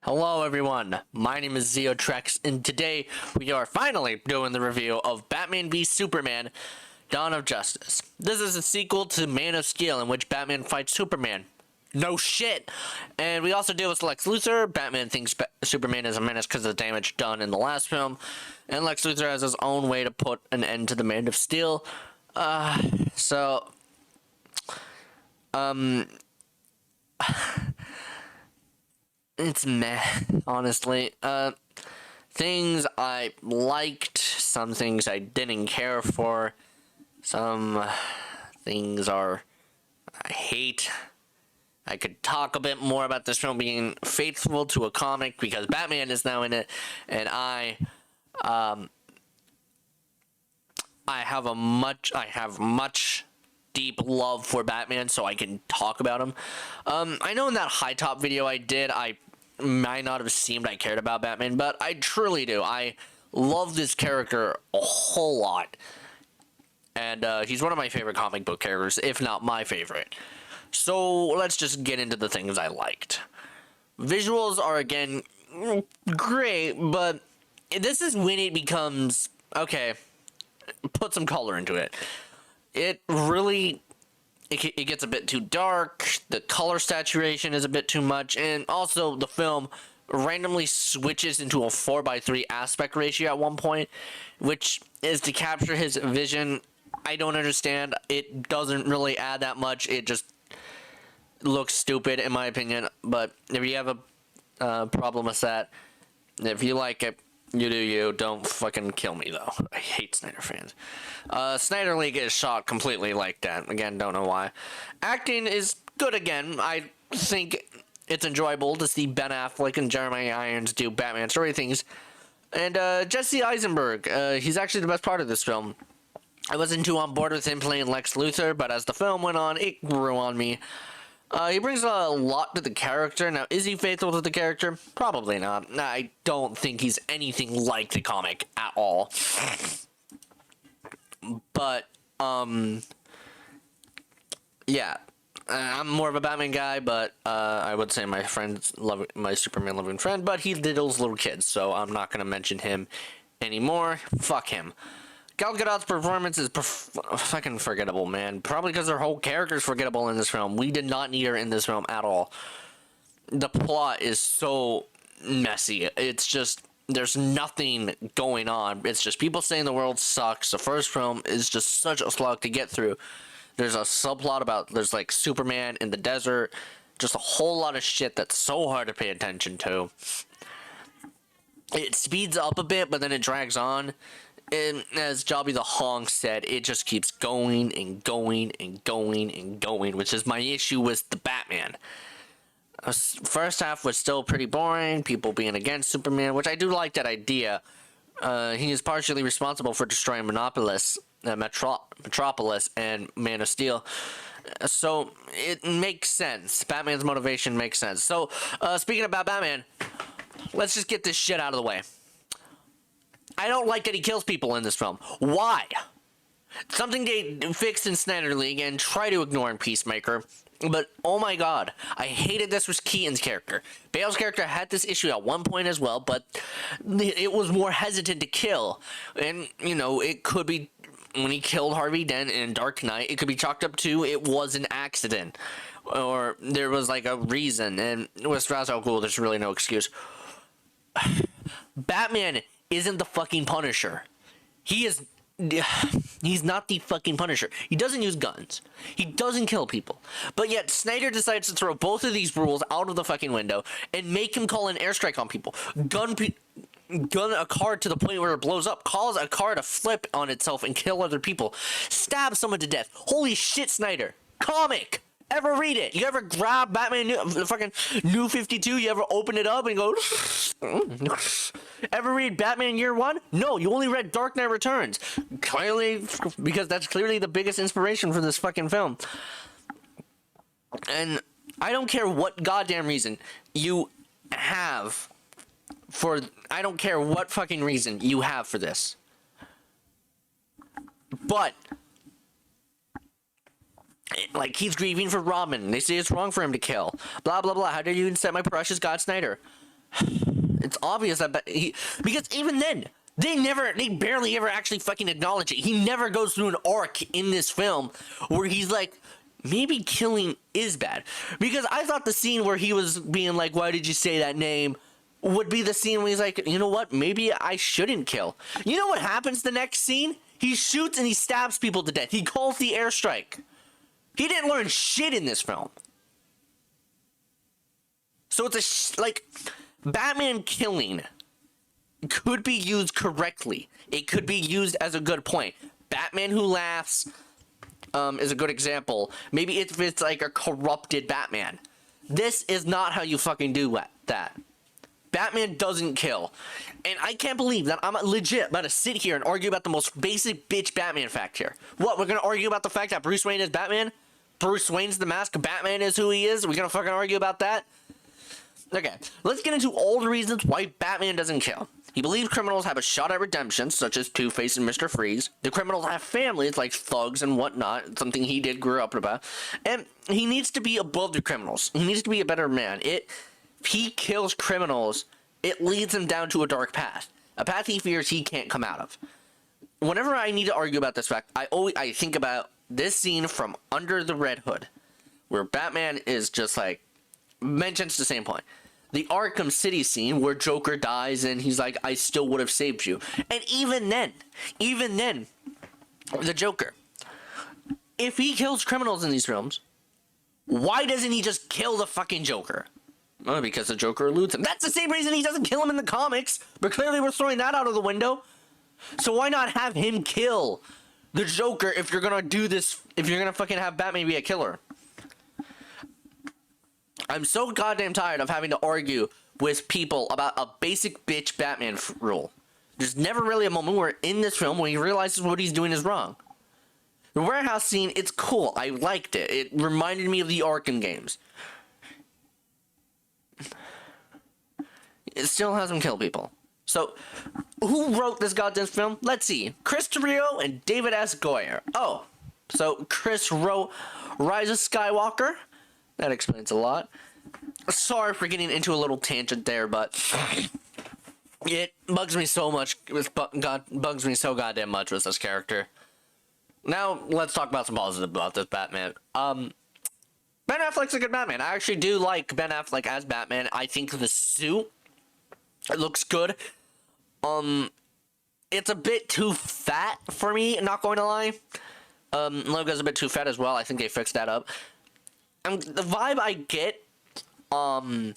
Hello everyone, my name is Zeotrex, and today we are finally doing the review of Batman v Superman: Dawn of Justice. This is a sequel to Man of Steel in which Batman fights Superman. No shit! And we also deal with Lex Luthor. Batman thinks Superman is a menace because of the damage done in the last film, and Lex Luthor has his own way to put an end to the Man of Steel. It's meh, honestly. Things I liked, some things I didn't care for, some things I hate. I could talk a bit more about this film being faithful to a comic because Batman is now in it, and I have much deep love for Batman, so I can talk about him. I know in that high top video I did, I might not have seemed I cared about Batman, but I truly do. I love this character a whole lot, and he's one of my favorite comic book characters, if not my favorite. So let's just get into the things I liked. Visuals are, again, great, but this is when it becomes, okay, put some color into it. It gets a bit too dark, the color saturation is a bit too much, and also the film randomly switches into a 4:3 aspect ratio at one point, which is to capture his vision. I don't understand. It doesn't really add that much. It just looks stupid in my opinion, but if you have a problem with that, if you like it, you do you. Don't fucking kill me, though. I hate Snyder fans. Snyder League is shot completely like that. Again, don't know why. Acting is good again. I think it's enjoyable to see Ben Affleck and Jeremy Irons do Batman story things. And Jesse Eisenberg, he's actually the best part of this film. I wasn't too on board with him playing Lex Luthor, but as the film went on, it grew on me. He brings a lot to the character. Now, is he faithful to the character? Probably not. I don't think he's anything like the comic at all. But, yeah. I'm more of a Batman guy, but I would say my Superman loving friend, but he diddles little kids, so I'm not going to mention him anymore. Fuck him. Gal Gadot's performance is fucking forgettable, man. Probably because her whole character is forgettable in this film. We did not need her in this film at all. The plot is so messy. It's just, there's nothing going on. It's just people saying the world sucks. The first film is just such a slog to get through. There's a subplot about, there's like Superman in the desert. Just a whole lot of shit that's so hard to pay attention to. It speeds up a bit, but then it drags on. And as Jobby the Honk said, it just keeps going and going and going and going, which is my issue with the Batman. First half was still pretty boring, people being against Superman, which I do like that idea. He is partially responsible for destroying Metropolis and Man of Steel. So it makes sense. Batman's motivation makes sense. So speaking about Batman, let's just get this shit out of the way. I don't like that he kills people in this film. Why? Something they fixed in Snyder League and try to ignore in Peacemaker. But, oh my god, I hated this was Keaton's character. Bale's character had this issue at one point as well, but it was more hesitant to kill. And, you know, it could be, when he killed Harvey Dent in Dark Knight, it could be chalked up to it was an accident. Or there was, like, a reason. And with Ra's al Ghul, there's really no excuse. Batman isn't the fucking Punisher. He's not the fucking Punisher. He doesn't use guns. He doesn't kill people. But yet Snyder decides to throw both of these rules out of the fucking window and make him call an airstrike on people. Gun a car to the point where it blows up. Cause a car to flip on itself and kill other people. Stab someone to death. Holy shit, Snyder. Comic! Ever read it? You ever grab Batman the fucking New 52? You ever open it up and go... Ever read Batman Year One? No, you only read Dark Knight Returns. Clearly, because that's clearly the biggest inspiration for this fucking film. And I don't care what goddamn reason you have for... I don't care what fucking reason you have for this. But... like, he's grieving for Robin. They say it's wrong for him to kill. Blah, blah, blah. How dare you insult my precious God Snyder? It's obvious that because even then, they barely ever actually fucking acknowledge it. He never goes through an arc in this film where he's like, maybe killing is bad. Because I thought the scene where he was being like, why did you say that name, would be the scene where he's like, you know what, maybe I shouldn't kill. You know what happens the next scene? He shoots and he stabs people to death. He calls the airstrike. He didn't learn shit in this film. So it's like, Batman killing could be used correctly. It could be used as a good point. Batman Who Laughs is a good example. Maybe if it's like a corrupted Batman. This is not how you fucking do that. Batman doesn't kill. And I can't believe that I'm legit about to sit here and argue about the most basic bitch Batman fact here. What, we're gonna argue about the fact that Bruce Wayne is Batman? Bruce Wayne's the mask, Batman is who he is? We're gonna fucking argue about that? Okay, let's get into all the reasons why Batman doesn't kill. He believes criminals have a shot at redemption, such as Two-Face and Mr. Freeze. The criminals have families, like thugs and whatnot, something he did grow up about. And he needs to be above the criminals. He needs to be a better man. If he kills criminals, it leads him down to a dark path. A path he fears he can't come out of. Whenever I need to argue about this fact, I think about this scene from Under the Red Hood, where Batman is just like, mentions the same point. The Arkham City scene where Joker dies and he's like, I still would have saved you. And even then, the Joker, if he kills criminals in these films, why doesn't he just kill the fucking Joker? Well, because the Joker eludes him. That's the same reason he doesn't kill him in the comics, but clearly we're throwing that out of the window. So why not have him kill the Joker if you're gonna do this, if you're gonna fucking have Batman be a killer? I'm so goddamn tired of having to argue with people about a basic bitch Batman rule. There's never really a moment where in this film when he realizes what he's doing is wrong. The warehouse scene, it's cool. I liked it. It reminded me of the Arkham games. It still has him kill people. So, who wrote this goddamn film? Let's see. Chris Terrio and David S. Goyer. Oh, so Chris wrote Rise of Skywalker. That explains a lot. Sorry for getting into a little tangent there, but it bugs me so much. Bugs me so goddamn much with this character. Now let's talk about some positive about this Batman. Ben Affleck's a good Batman. I actually do like Ben Affleck as Batman. I think the suit, it looks good. It's a bit too fat for me. Not going to lie. Logo's a bit too fat as well. I think they fixed that up. The vibe I get from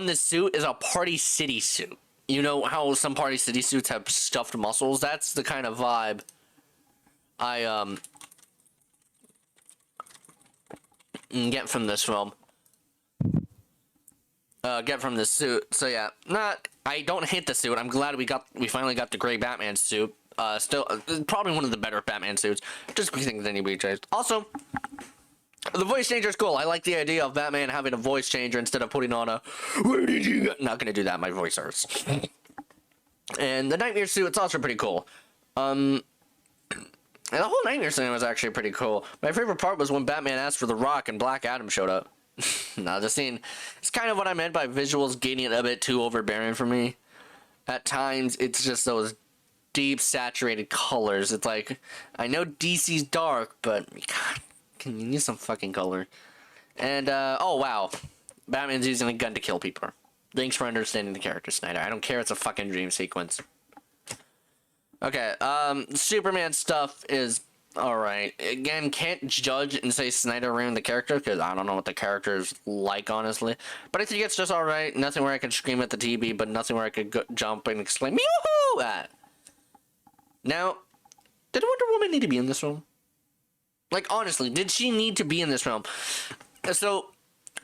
this suit is a Party City suit. You know how some Party City suits have stuffed muscles? That's the kind of vibe I get from this film. Get from this suit. So yeah, I don't hate the suit. I'm glad we finally got the gray Batman suit. Still probably one of the better Batman suits. Just because things anybody changed. Also, the voice changer is cool. I like the idea of Batman having a voice changer instead of putting on a, where did you go? Not gonna do that, my voice hurts. And the Nightmare suit, it's also pretty cool. And the whole Nightmare scene was actually pretty cool. My favorite part was when Batman asked for the Rock and Black Adam showed up. Now the scene, it's kind of what I meant by visuals getting a bit too overbearing for me. At times, it's just those deep, saturated colors. It's like, I know DC's dark, but God, can you use some fucking color? And, oh wow. Batman's using a gun to kill people. Thanks for understanding the character, Snyder. I don't care, it's a fucking dream sequence. Okay, Superman stuff is alright. Again, can't judge and say Snyder ruined the character, because I don't know what the character is like, honestly. But I think it's just alright. Nothing where I could scream at the TV, but nothing where I could jump and exclaim, yoo-hoo! At. Now, did Wonder Woman need to be in this film? Like, honestly, did she need to be in this film? So,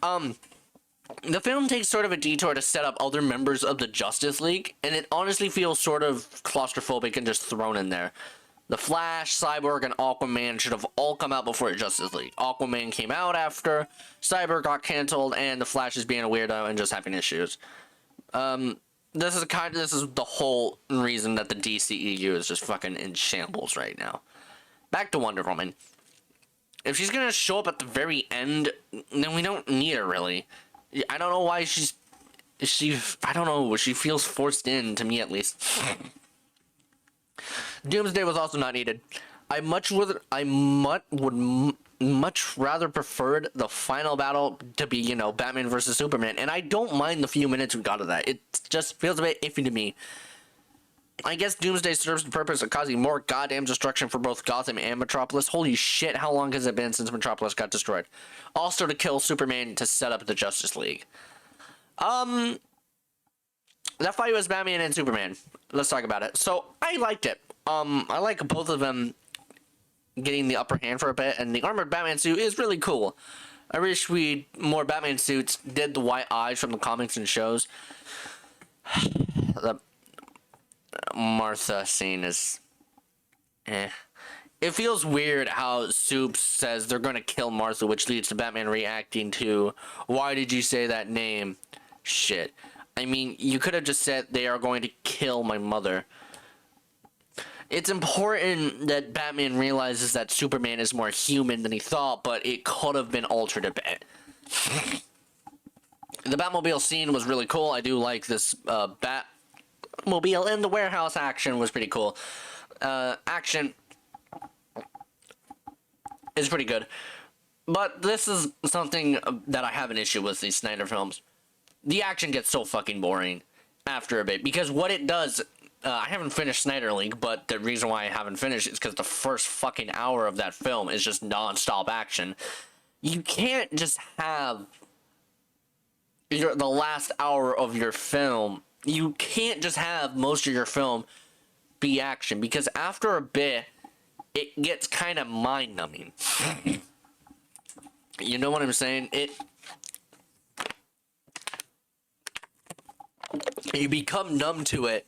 the film takes sort of a detour to set up other members of the Justice League, and it honestly feels sort of claustrophobic and just thrown in there. The Flash, Cyborg, and Aquaman should have all come out before Justice League. Aquaman came out after, Cyborg got canceled, and the Flash is being a weirdo and just having issues. This is the whole reason that the DCEU is just fucking in shambles right now. Back to Wonder Woman. If she's gonna show up at the very end, then we don't need her, really. I don't know why she's... I don't know, she feels forced in, to me at least. Doomsday was also not needed. I much rather preferred the final battle to be, you know, Batman versus Superman, and I don't mind the few minutes we got of that. It just feels a bit iffy to me. I guess Doomsday serves the purpose of causing more goddamn destruction for both Gotham and Metropolis. Holy shit, how long has it been since Metropolis got destroyed? Also to kill Superman to set up the Justice League. That fight was Batman and Superman. Let's talk about it. So, I liked it. I like both of them getting the upper hand for a bit, and the armored Batman suit is really cool. I wish more Batman suits did the white eyes from the comics and shows. The Martha scene is it feels weird how Soup says they're gonna kill Martha, which leads to Batman reacting to, why did you say that name? Shit. I mean, you could have just said they are going to kill my mother. It's important that Batman realizes that Superman is more human than he thought, but it could have been altered a bit. The Batmobile scene was really cool. I do like this Batmobile in the warehouse action was pretty cool. Action is pretty good. But this is something that I have an issue with these Snyder films. The action gets so fucking boring after a bit, because what it does, I haven't finished Snyder Link, but the reason why I haven't finished is because the first fucking hour of that film is just non-stop action. You can't just have the last hour of your film, you can't just have most of your film be action, because after a bit, it gets kind of mind-numbing. You know what I'm saying? You become numb to it,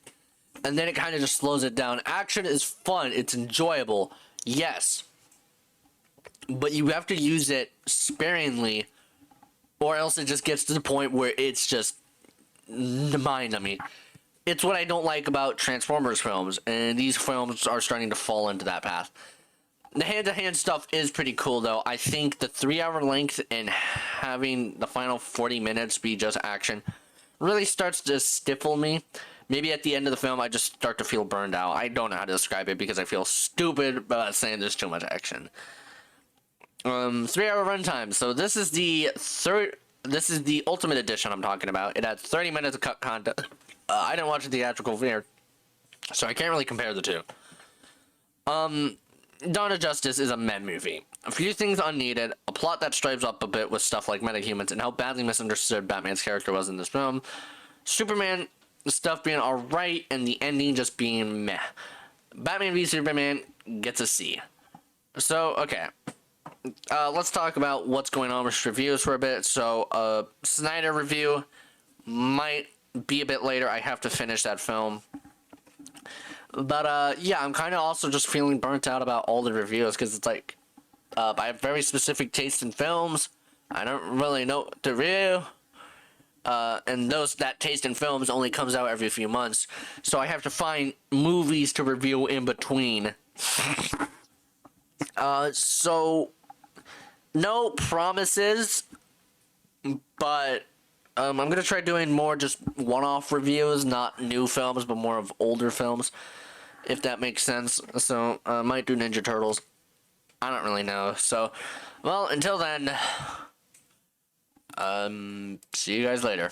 and then it kind of just slows it down. Action is fun, it's enjoyable, yes, but you have to use it sparingly, or else it just gets to the point where it's just mind-numbing. It's what I don't like about Transformers films, and these films are starting to fall into that path. The hand-to-hand stuff is pretty cool, though. I think the 3-hour length and having the final 40 minutes be just action really starts to stifle me. Maybe at the end of the film, I just start to feel burned out. I don't know how to describe it because I feel stupid about saying there's too much action. 3-hour runtime. So this is the Ultimate Edition I'm talking about. It had 30 minutes of cut content. I didn't watch the theatrical version, so I can't really compare the two. Dawn of Justice is a meh movie. A few things unneeded, a plot that strives up a bit with stuff like metahumans and how badly misunderstood Batman's character was in this film. Superman stuff being alright, and the ending just being meh. Batman v Superman gets a C. So, okay. Let's talk about what's going on with reviews for a bit. So, Snyder review might be a bit later. I have to finish that film. But, yeah, I'm kind of also just feeling burnt out about all the reviews, because it's like, I have very specific taste in films. I don't really know what to review. And that taste in films only comes out every few months. So I have to find movies to review in between. So, no promises, but I'm going to try doing more just one-off reviews, not new films, but more of older films, if that makes sense. So, I might do Ninja Turtles. I don't really know. So, well, until then, see you guys later.